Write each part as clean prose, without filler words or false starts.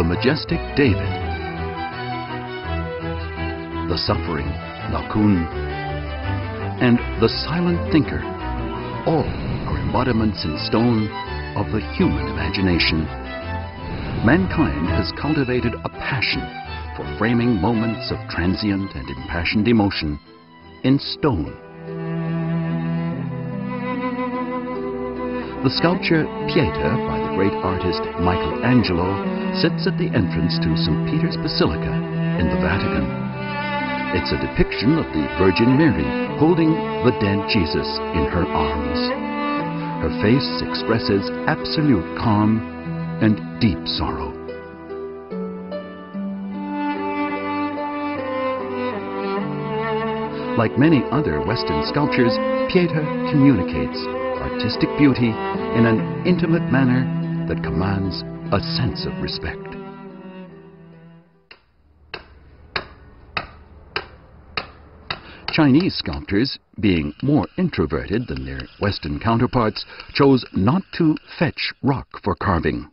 the majestic David, the suffering Laocoon, and the silent thinker, all are embodiments in stone of the human imagination. Mankind has cultivated a passion for framing moments of transient and impassioned emotion in stone. The sculpture Pieta by the great artist Michelangelo sits at the entrance to St. Peter's Basilica in the Vatican. It's a depiction of the Virgin Mary holding the dead Jesus in her arms. Her face expresses absolute calm and deep sorrow. Like many other Western sculptures, Pieta communicates artistic beauty in an intimate manner that commands a sense of respect. Chinese sculptors, being more introverted than their Western counterparts, chose not to fetch rock for carving.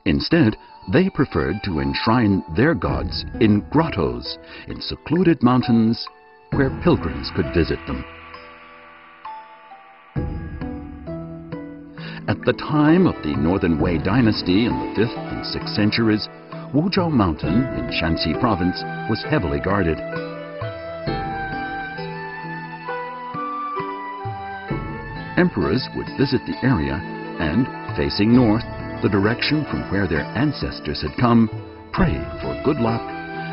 Instead, they preferred to enshrine their gods in grottos, in secluded mountains where pilgrims could visit them. At the time of the Northern Wei dynasty in the 5th and 6th centuries, Wuzhou Mountain in Shanxi province was heavily guarded. Emperors would visit the area and, facing north, the direction from where their ancestors had come, pray for good luck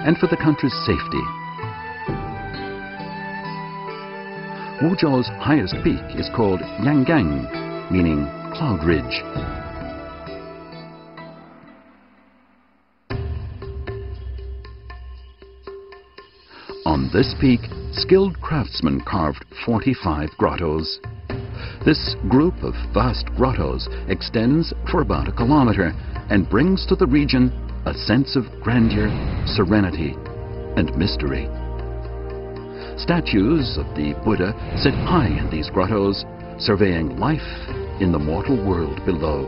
and for the country's safety. Wuzhou's highest peak is called Yungang, meaning Cloud Ridge. On this peak, skilled craftsmen carved 45 grottos. This group of vast grottos extends for about a kilometer and brings to the region a sense of grandeur, serenity, and mystery. Statues of the Buddha sit high in these grottos, surveying life in the mortal world below.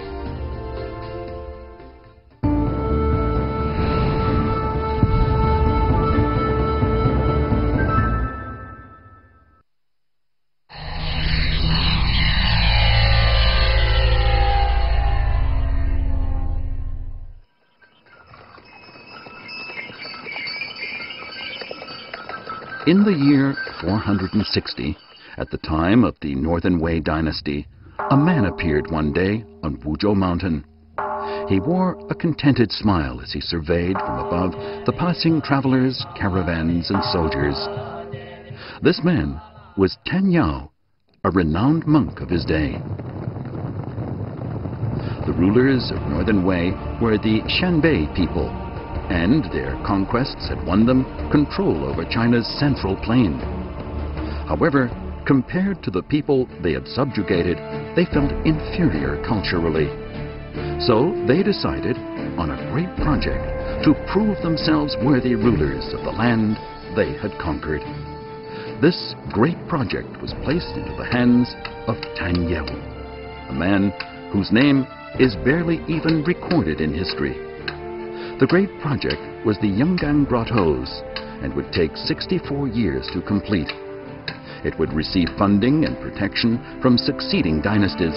In the year 460, at the time of the Northern Wei dynasty, a man appeared one day on Wuzhou Mountain. He wore a contented smile as he surveyed from above the passing travelers, caravans, and soldiers. This man was Tan Yao, a renowned monk of his day. The rulers of Northern Wei were the Shanbei people, and their conquests had won them control over China's central plain. However, compared to the people they had subjugated, they felt inferior culturally. So they decided on a great project to prove themselves worthy rulers of the land they had conquered. This great project was placed into the hands of Tan Yao, a man whose name is barely even recorded in history. The great project was the Yungang Gottoes and would take 64 years to complete. It would receive funding and protection from succeeding dynasties.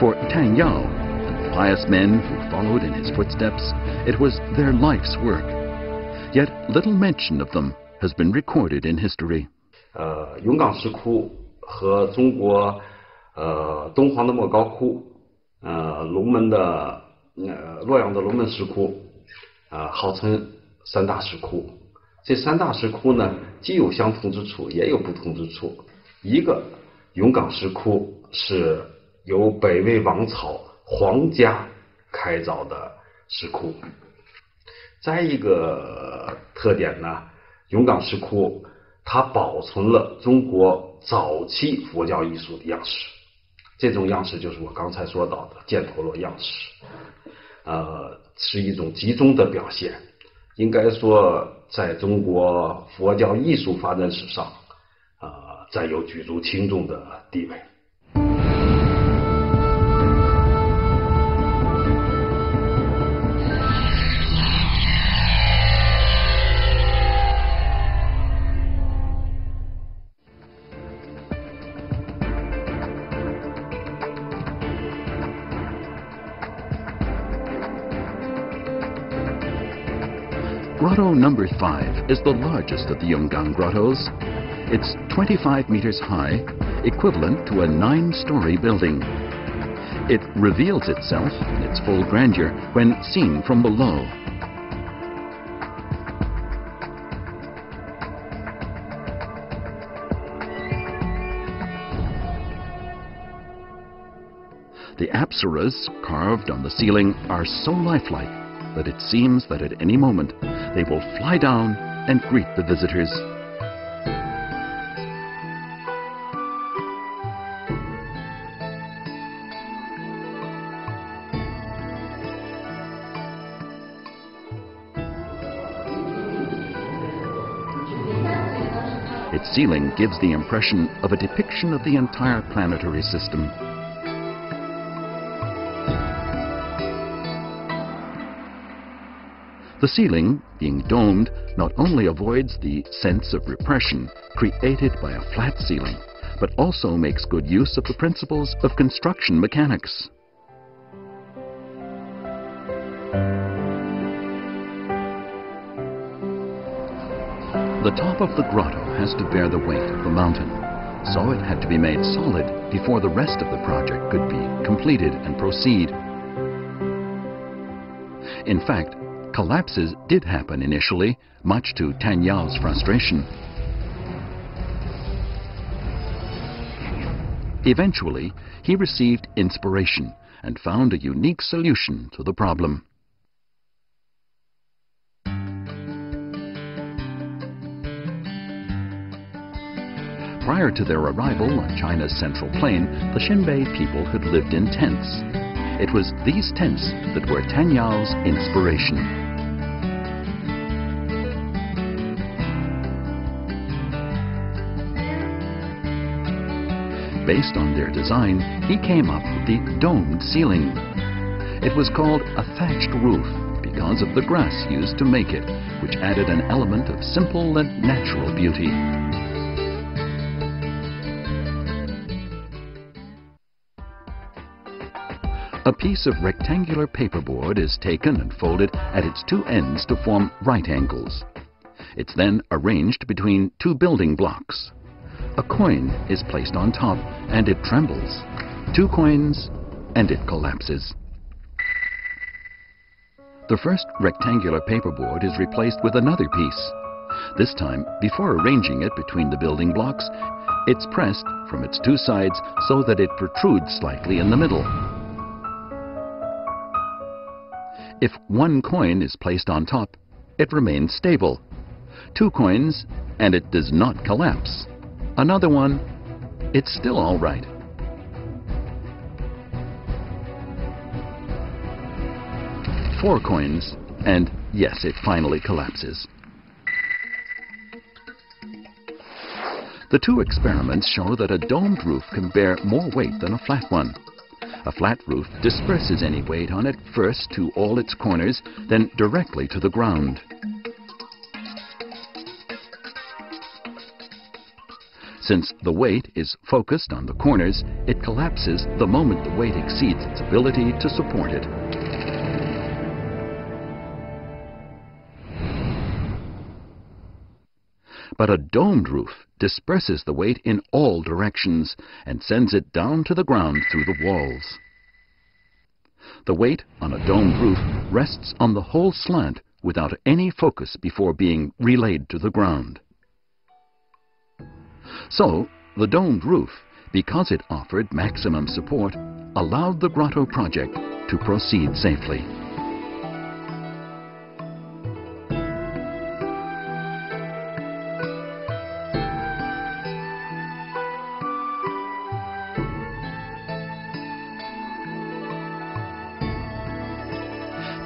For Tan Yao and the pious men who followed in his footsteps, it was their life's work. Yet little mention of them has been recorded in history. 永港石窟和中国东皇的莫高窟，龙门的洛阳的龙门石窟，号称三大石窟。这三大石窟呢，既有相同之处，也有不同之处。一个永港石窟是由北魏王朝皇家开凿的石窟。再一个特点呢，永港石窟它保存了中国早期佛教艺术的样式，这种样式就是我刚才说到的犍陀罗样式，是一种集中的表现。应该说，在中国佛教艺术发展史上，占有举足轻重的地位。Grotto number 5 is the largest of the Yungang Grottoes. It's 25 meters high, equivalent to a 9-story building. It reveals itself in its full grandeur when seen from below. The apsaras carved on the ceiling are so lifelike that it seems that at any moment they will fly down and greet the visitors. Its ceiling gives the impression of a depiction of the entire planetary system. The ceiling, being domed, not only avoids the sense of repression created by a flat ceiling, but also makes good use of the principles of construction mechanics. The top of the grotto has to bear the weight of the mountain, so it had to be made solid before the rest of the project could be completed and proceed. In fact, collapses did happen initially, much to Tan Yao's frustration. Eventually, he received inspiration and found a unique solution to the problem. Prior to their arrival on China's central plain, the Xinbei people had lived in tents. It was these tents that were Tan Yao's inspiration. Based on their design, he came up with the domed ceiling. It was called a thatched roof because of the grass used to make it, which added an element of simple and natural beauty. A piece of rectangular paperboard is taken and folded at its two ends to form right angles. It's then arranged between two building blocks. A coin is placed on top and it trembles. 2 coins and it collapses. The first rectangular paperboard is replaced with another piece. This time, before arranging it between the building blocks, it's pressed from its 2 sides so that it protrudes slightly in the middle. If 1 coin is placed on top, it remains stable. 2 coins and it does not collapse. Another one, it's still all right. Four coins, and yes, it finally collapses. The 2 experiments show that a domed roof can bear more weight than a flat one. A flat roof disperses any weight on it first to all its corners, then directly to the ground. Since the weight is focused on the corners, it collapses the moment the weight exceeds its ability to support it. But a domed roof disperses the weight in all directions and sends it down to the ground through the walls. The weight on a domed roof rests on the whole slant without any focus before being relayed to the ground. So, the domed roof, because it offered maximum support, allowed the grotto project to proceed safely.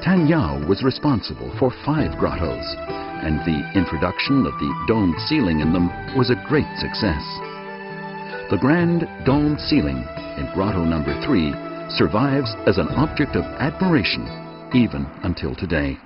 Tan Yao was responsible for 5 grottos, and the introduction of the domed ceiling in them was a great success. The grand domed ceiling in grotto number 3 survives as an object of admiration even until today.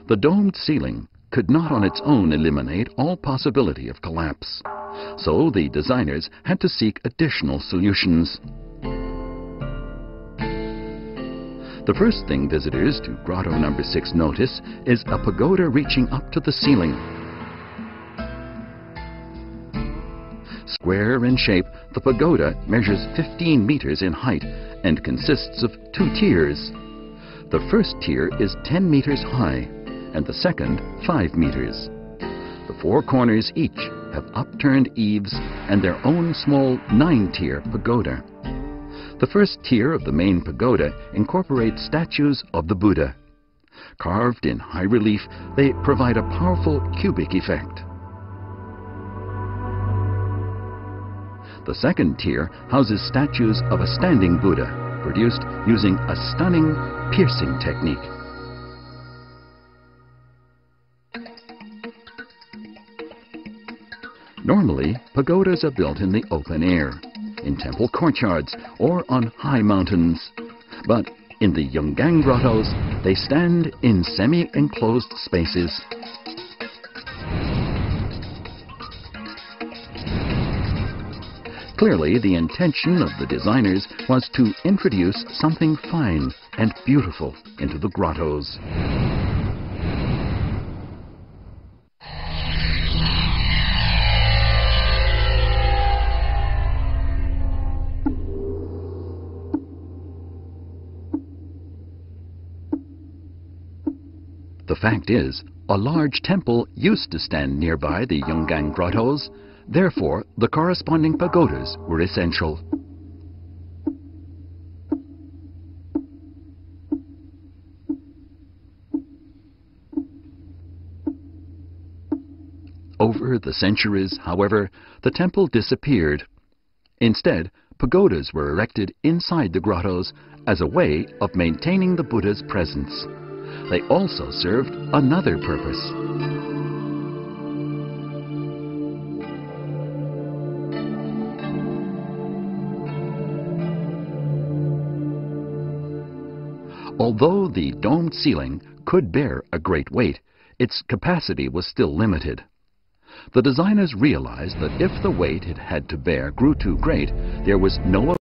The domed ceiling could not on its own eliminate all possibility of collapse. So the designers had to seek additional solutions. The first thing visitors to Grotto number 6 notice is a pagoda reaching up to the ceiling. Square in shape, the pagoda measures 15 meters in height and consists of 2 tiers. The first tier is 10 meters high and the second 5 meters. The 4 corners each have upturned eaves and their own small 9-tier pagoda. The first tier of the main pagoda incorporates statues of the Buddha. Carved in high relief, they provide a powerful cubic effect. The second tier houses statues of a standing Buddha, produced using a stunning piercing technique. Normally, pagodas are built in the open air, in temple courtyards or on high mountains. But in the Yungang Grottoes, they stand in semi-enclosed spaces. Clearly, the intention of the designers was to introduce something fine and beautiful into the grottos. The fact is, a large temple used to stand nearby the Yungang Grottoes. Therefore, the corresponding pagodas were essential. Over the centuries, however, the temple disappeared. Instead, pagodas were erected inside the grottos as a way of maintaining the Buddha's presence. They also served another purpose. Although the domed ceiling could bear a great weight, its capacity was still limited. The designers realized that if the weight it had to bear grew too great, there was no